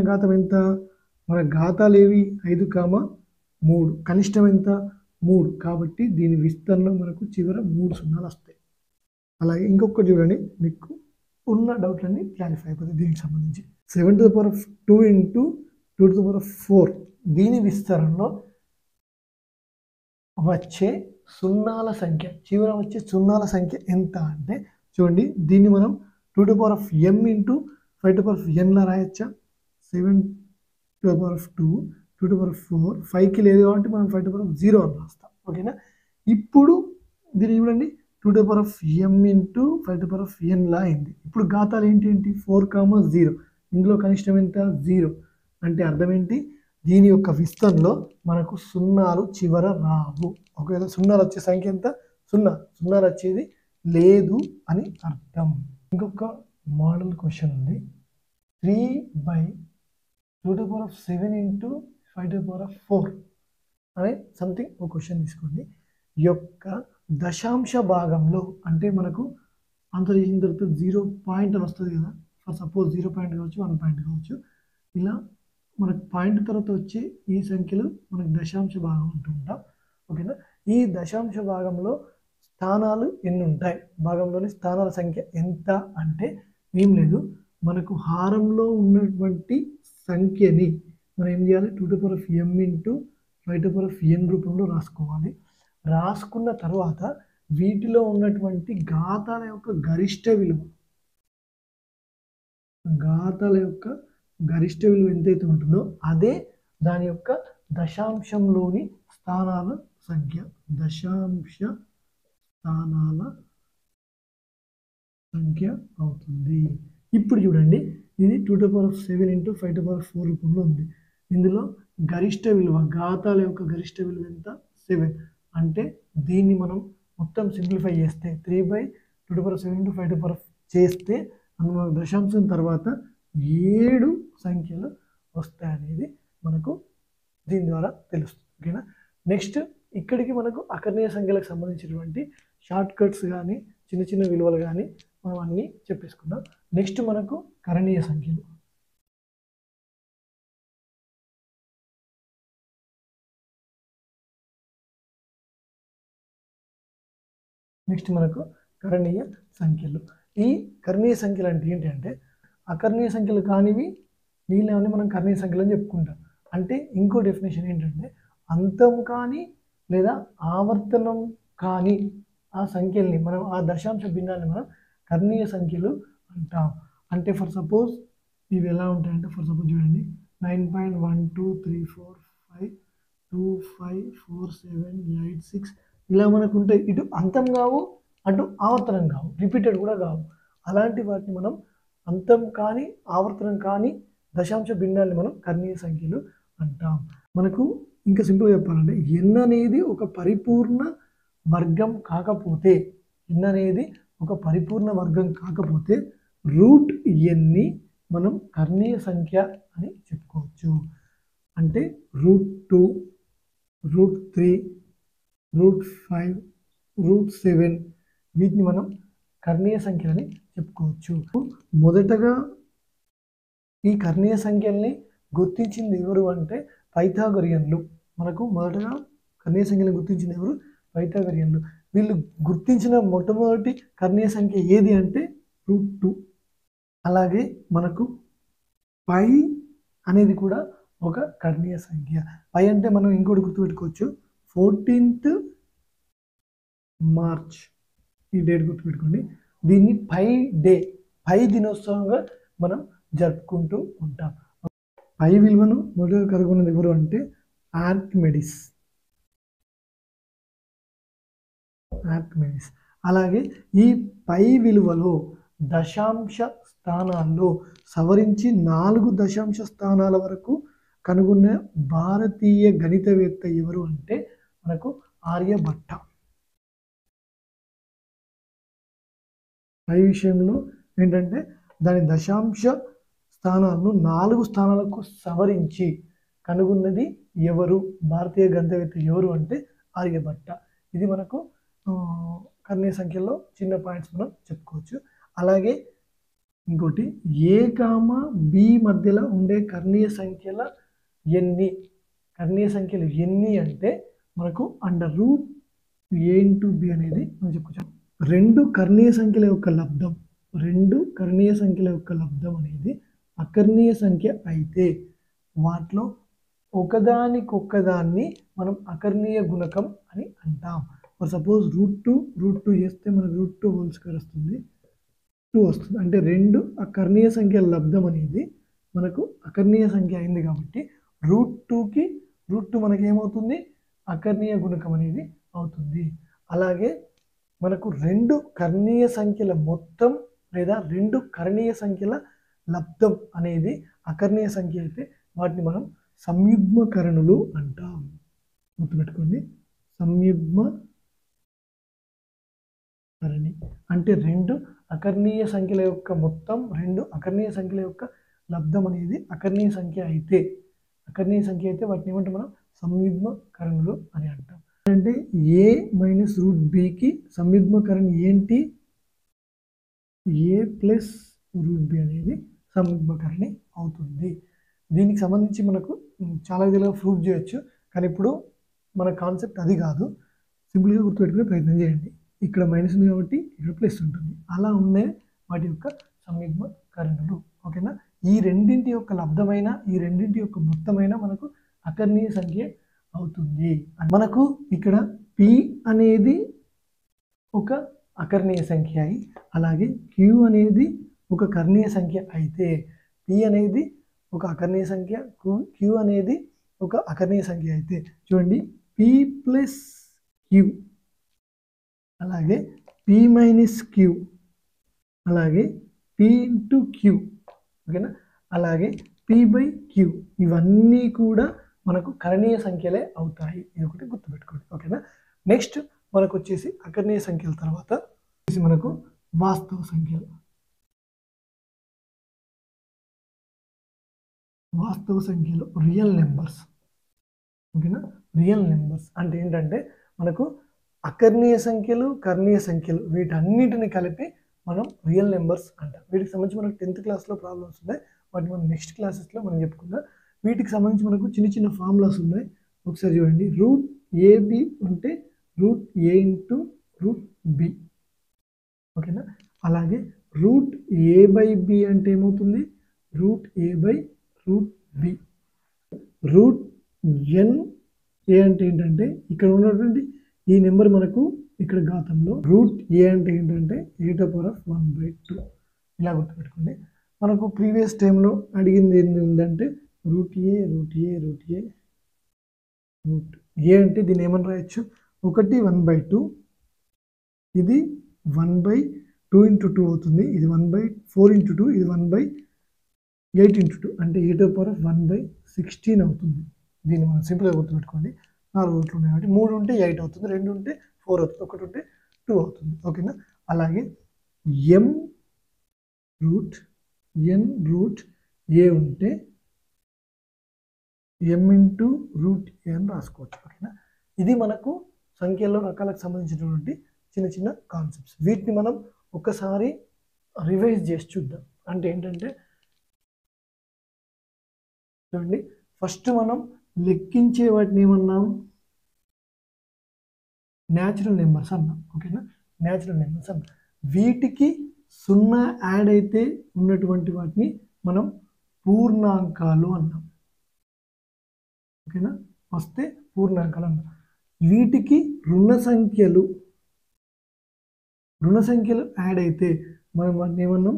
ఘాతం ఎంత మన ఘాతాలు ఏవి 5,3 కనిష్టం ఎంత 3 కాబట్టి దీని విస్తరణలో మనకు చివర 3 సున్నాలు వస్తాయి. అలాగే ఇంకొకటి చూడండి మీకు ఉన్న డౌట్లన్నీ క్లారిఫై అయిపోతాయి దీనికి సంబంధించి 7 to the power of 2 into 2 to the power of 4 దీని విస్తరణలో వచ్చే సున్నాల సంఖ్య చివర వచ్చే సున్నాల సంఖ్య ఎంత అంటే చూడండి దీన్ని మనం 2 to the power of m into 5 to the power of n law రాయొచ్చా 7 to the power of 2 2 to the power of 4 5కి లేదు కాబట్టి మనం 5 to the power of 0 అని రాస్తాం. ఓకేనా ఇప్పుడు దీన్ని చూడండి 2 to the power of m into 5 to the power of n లా అయింది. ఇప్పుడు ఘాతాలు ఏంటి 4,0 ఇందులో కనిష్టం ఎంత 0 అంటే అర్థం ఏంటి దీని యొక్క విస్తరణలో మనకు సున్నాలు చివర రావు. ఒకవేళ సున్నాలు వచ్చే సంఖ్య ఎంత సున్నాలు వచ్చేది లేదు అని అర్థం. ఇంకొక మోడల్ క్వశ్చన్ ఉంది 3/2 to the power of 7 into 5 to the power of 4 అనే సంథింగ్ ఒక క్వశ్చన్ తీసుకోండి. యొక్క దశాంశ భాగంలో అంటే మనకు ఆన్సర్ చేసిన తర్వాత 0 పాయింట్ అని వస్తుంది కదా, ఫర్ సపోజ్ 0 పాయింట్ కావచ్చు 1 పాయింట్ కావచ్చు, ఇలా మనకు పాయింట్ తర్వాత వచ్చే ఈ సంఖ్యలు మనకు దశాంశ భాగం అంటుంటాం. ఓకేనా ఈ దశాంశ భాగంలో స్థానాలు ఎన్ని ఉంటాయి, భాగంలోని స్థానాల సంఖ్య ఎంత అంటే ఏం లేదు మనకు హారంలో ఉన్నటువంటి సంఖ్యని మనం ఏం చేయాలి 2 to the power of m into 5 to the power of n రూపంలో రాసుకోవాలి. రాసుకున్న తర్వాత వీటిలో ఉన్నటువంటి ఘాతాల యొక్క గరిష్ట విలువ ఎంతైతే ఉంటుందో అదే దాని యొక్క దశాంశంలోని స్థానాల సంఖ్య అవుతుంది. ఇప్పుడు చూడండి ఇది 2 to the power of 7 into 5 to the power of 4 రూపంలో ఉంది. ఇందులో గరిష్ట విలువ ఘాతాల యొక్క గరిష్ట విలువ ఎంత 7 అంటే దీన్ని మనం మొత్తం సింప్లిఫై చేస్తే 3/2 to the power of 7 into 5 to the power of చేస్తే అందులో దశాంశం తర్వాత 7 సంఖ్యలు వస్తాయనేది మనకు దీని ద్వారా తెలుస్తుంది. ఓకేనా నెక్స్ట్ ఇక్కడికి మనకు అకర్ణీయ సంఖ్యలకు సంబంధించినటువంటి షార్ట్ కట్స్ కానీ చిన్న విలువలు కానీ మనం అన్నీ చెప్పేసుకుందాం. నెక్స్ట్ మనకు కరణీయ సంఖ్యలు నెక్స్ట్ మనకు కరణీయ సంఖ్యలు. ఈ కరణీయ సంఖ్యలు అంటే ఏంటంటే అకర్ణీయ సంఖ్యలు కానివి వీళ్ళని మనం కరణీయ సంఖ్యలు అని చెప్పుకుంటాం. అంటే ఇంకో డెఫినేషన్ ఏంటంటే అంతం కాని లేదా ఆవర్తనం కాని ఆ సంఖ్యల్ని మనం ఆ దశాంశ భిన్నాన్ని మనం కర్ణీయ సంఖ్యలు అంటాం. అంటే ఫర్ సపోజ్ ఇవి ఎలా ఉంటాయంటే ఫర్ సపోజ్ చూడండి 9.12345254786 ఇలా మనకు ఉంటాయి. ఇటు అంతం కావు, అటు ఆవర్తనం కావు, రిపీటెడ్ కూడా కావు. అలాంటి వాటిని మనం అంతం కాని ఆవర్తనం కాని దశాంశ భిన్నాన్ని మనం కర్ణీయ సంఖ్యలు అంటాం. మనకు ఇంకా సింపుల్గా చెప్పాలంటే n అనేది ఒక పరిపూర్ణ వర్గం కాకపోతే రూట్ nని మనం కర్ణీయ సంఖ్య అని చెప్పుకోవచ్చు. అంటే √2, √3, √5, √7 వీటిని మనం కర్ణీయ సంఖ్యలని చెప్పుకోవచ్చు. మొదటగా ఈ కర్ణీయ సంఖ్యల్ని గుర్తించింది ఎవరు అంటే పైథాగోరియన్లు. మనకు మొదటగా కర్ణీయ సంఖ్యలను గుర్తించింది ఎవరు? పైథాగోరియన్లు. వీళ్ళు గుర్తించిన మొట్టమొదటి కర్ణీయ సంఖ్య ఏది అంటే √2. అలాగే మనకు పై అనేది కూడా ఒక కర్ణీయ సంఖ్య. పై అంటే మనం ఇంకోటి గుర్తుపెట్టుకోవచ్చు, 14th మార్చ్ ఈ డేట్ గుర్తుపెట్టుకోండి. దీన్ని పై దినోత్సవంగా మనం జరుపుకుంటూ ఉంటాం. పై విలువను మొదట కనుగొన్నది ఎవరు అంటే ఆర్కిమెడిస్. అలాగే ఈ పై విలువలో దశాంశ స్థానాల్లో సవరించి 4 దశాంశ స్థానాల వరకు కనుగొన్న భారతీయ గణితవేత్త ఎవరు అంటే మనకు ఆర్యభట్ట. పై విషయంలో ఏంటంటే దాని దశాంశ స్థానాలను 4 స్థానాలకు సవరించి కనుగొన్నది ఎవరు? భారతీయ గణితవేత్త ఎవరు అంటే ఆర్యభట్ట. ఇది మనకు కర్ణీయ సంఖ్యలో చిన్న పాయింట్స్ మనం చెప్పుకోవచ్చు. అలాగే ఇంకోటి A, B మధ్యలో ఉండే కర్ణీయ సంఖ్యలు ఎన్ని అంటే మనకు √a/b అనేది మనం చెప్పుకోవచ్చు. రెండు కర్ణీయ సంఖ్యల యొక్క లబ్ధం అనేది అకర్ణీయ సంఖ్య అయితే వాటిలో ఒకదానికొక్కదాన్ని మనం అకర్ణీయ గుణకం అని అంటాం. ఫర్ సపోజ్ √2 చేస్తే మనకు √2 హోల్ స్క్వేర్ వస్తుంది, 2 వస్తుంది. అంటే రెండు అకర్ణీయ సంఖ్యల లబ్ధం అనేది మనకు అకర్ణీయ సంఖ్య అయింది కాబట్టి √2 మనకి ఏమవుతుంది? అకర్ణీయ గుణకం అనేది అవుతుంది. అలాగే మనకు రెండు కర్ణీయ సంఖ్యల మొత్తం లేదా రెండు కర్ణీయ సంఖ్యల లబ్ధం అనేది అకర్ణీయ సంఖ్య అయితే వాటిని మనం సంయుగ్మకరణులు అంటాం. గుర్తుపెట్టుకోండి, సంయుగ్మకరణి అంటే రెండు అకర్ణీయ సంఖ్యల యొక్క మొత్తం, రెండు అకర్ణీయ సంఖ్యల యొక్క లబ్ధం అనేది అకర్ణీయ సంఖ్య అయితే వాటిని ఏమంటాం మనం? సంయుగ్మకరణులు అని అంటాం. అంటే a - √bకి సంయుగ్మకరణి ఏంటి? a + √b అనేది సంయుగ్మకరణి అవుతుంది. దీనికి సంబంధించి మనకు చాలా విధాలుగా ప్రూఫ్ చేయొచ్చు, కానీ ఇప్పుడు మన కాన్సెప్ట్ అది కాదు. సింపుల్గా గుర్తుపెట్టుకునే ప్రయత్నం చేయండి. ఇక్కడ మైనస్ ఉంది కాబట్టి ఇక్కడ ప్లస్ ఉంటుంది. అలా ఉండే వాటి యొక్క సంయుగ్మకరణులు. ఓకేనా? ఈ రెండింటి యొక్క లబ్ధమైన, ఈ రెండింటి యొక్క మొత్తమైన మనకు అకర్ణీయ సంఖ్య అవుతుంది. మనకు ఇక్కడ p అనేది ఒక అకర్ణీయ సంఖ్య అయి, అలాగే q అనేది ఒక కర్ణీయ సంఖ్య అయితే, p అనేది ఒక అకర్ణీయ సంఖ్య, q అనేది ఒక అకర్ణీయ సంఖ్య అయితే చూడండి, p + q, అలాగే p - q, అలాగే p × q. ఓకేనా? అలాగే p/q ఇవన్నీ కూడా మనకు కరణీయ సంఖ్యలే అవుతాయి. ఇది ఒకటి గుర్తుపెట్టుకోండి. ఓకేనా? నెక్స్ట్ మనకు వచ్చేసి అకర్ణీయ సంఖ్యల తర్వాత మనకు వాస్తవ సంఖ్యలు. Real numbers. ఓకేనా? రియల్ నెంబర్స్ అంటే ఏంటంటే మనకు అకర్ణీయ సంఖ్యలు, కర్ణీయ సంఖ్యలు వీటన్నిటిని కలిపి మనం రియల్ నెంబర్స్ అంటాం. వీటికి సంబంధించి మనకు 10th క్లాస్లో ప్రాబ్లమ్స్ ఉన్నాయి, వాటి మనం నెక్స్ట్ క్లాసెస్లో మనం చెప్పుకుందాం. వీటికి సంబంధించి మనకు చిన్న చిన్న ఫార్ములాస్ ఉన్నాయి, ఒకసారి చూడండి. √ab ఉంటే √a × రూట్ బి. ఓకేనా? అలాగే రూట్ ఏ బై బి అంటే ఏమవుతుంది? Root A by root B. Root N A అంటే ఏంటంటే ఇక్కడ ఉన్నటువంటి ఈ నెంబర్ మనకు ఇక్కడ ఘాతంలో. రూట్ ఏ అంటే ఏంటంటే e⁻1/2. ఇలా గుర్తుపెట్టుకోండి. మనకు ప్రీవియస్ టైంలో అడిగింది ఏంది ఉందంటే రూట్ ఏ రూట్ ఏ రూట్ ఏ రూట్ ఏ అంటే దీన్ని ఏమని రాయొచ్చు? 1/2. ఇది 1/2 × 2 అవుతుంది. ఇది 1/4 × 2. ఇది 1/8 × 2 అంటే e⁻1/16 అవుతుంది. దీన్ని మనం సింపుల్గా గుర్తుపెట్టుకోండి. 4 రూట్లు ఉన్నాయి కాబట్టి 3 ఉంటే 8 అవుతుంది, 2 ఉంటే 4 అవుతుంది, 1 ఉంటే 2 అవుతుంది. ఓకేనా? అలాగే ఎన్ రూట్ ఏ ఉంటే m × రూట్ ఏ అని రాసుకోవచ్చు. ఓకేనా? ఇది మనకు సంఖ్యల్లో రకాలకు సంబంధించినటువంటి చిన్న చిన్న కాన్సెప్ట్స్. వీటిని మనం ఒకసారి రివైజ్ చేసి చూద్దాం. అంటే ఏంటంటే చూడండి, ఫస్ట్ మనం లెక్కించే వాటిని ఏమన్నాం? న్యాచురల్ నెంబర్స్ అన్నాం. ఓకేనా? న్యాచురల్ నెంబర్స్ అన్నాం. వీటికి 0 యాడ్ అయితే ఉన్నటువంటి వాటిని మనం పూర్ణాంకాలు అన్నాం. ఓకేనా? వస్తే పూర్ణాంకాలు అన్నాం. వీటికి రుణ సంఖ్యలు యాడ్ అయితే మనం వాటిని ఏమన్నాం?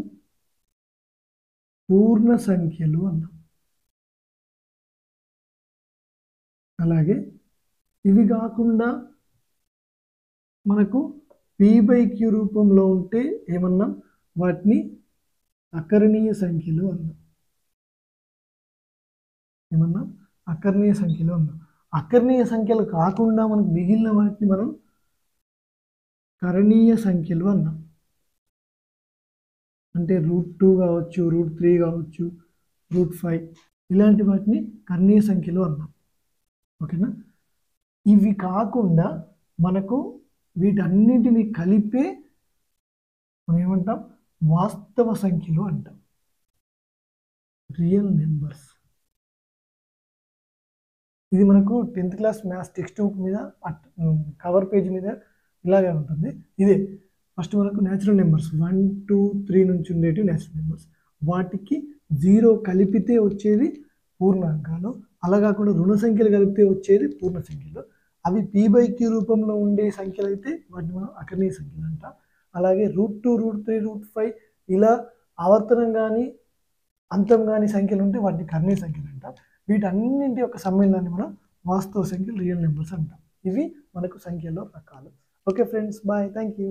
పూర్ణ సంఖ్యలు అన్నాం. అలాగే ఇవి కాకుండా మనకు p/q రూపంలో ఉంటే ఏమన్నాం? వాటిని అకరణీయ సంఖ్యలు అన్నాం. ఏమన్నాం? అకరణీయ సంఖ్యలు అన్నాం. అకరణీయ సంఖ్యలు కాకుండా మనకు మిగిలిన వాటిని మనం కరణీయ సంఖ్యలు అన్నాం. అంటే √2 కావచ్చు, √3 కావచ్చు, √5 ఇలాంటి వాటిని కరణీయ సంఖ్యలు అన్నాం. ఓకేనా? ఇవి కాకుండా మనకు వీటన్నిటిని కలిపే మనం ఏమంటాం? వాస్తవ సంఖ్యలు అంటాం. Real numbers. ఇది మనకు 10th class maths text book మీద కవర్ పేజ్ మీద ఇలాగే ఉంటుంది. ఇదే ఫస్ట్ మనకు న్యాచురల్ నెంబర్స్ 1, 2, 3 నుంచి ఉండేటివి న్యాచురల్ నెంబర్స్. వాటికి 0 కలిపితే వచ్చేది పూర్ణాంకాలు. అలా కాకుండా రుణ సంఖ్యలు కలిపితే వచ్చేది పూర్ణ సంఖ్యలు. అవి p/q రూపంలో ఉండే సంఖ్యలు అయితే వాటిని మనం అకరణీయ సంఖ్యలు అంటాం. అలాగే √2, √3, √5 ఇలా ఆవర్తనం కానీ అంతం కానీ సంఖ్యలు ఉంటే వాటిని కరణీయ సంఖ్యలు అంటాం. వీటన్నింటి యొక్క సమ్మేళనాన్ని మనం వాస్తవ సంఖ్యలు, రియల్ నెంబర్స్ అంటాం. ఇవి మనకు సంఖ్యలో రకాలు. Okay friends, bye, thank you.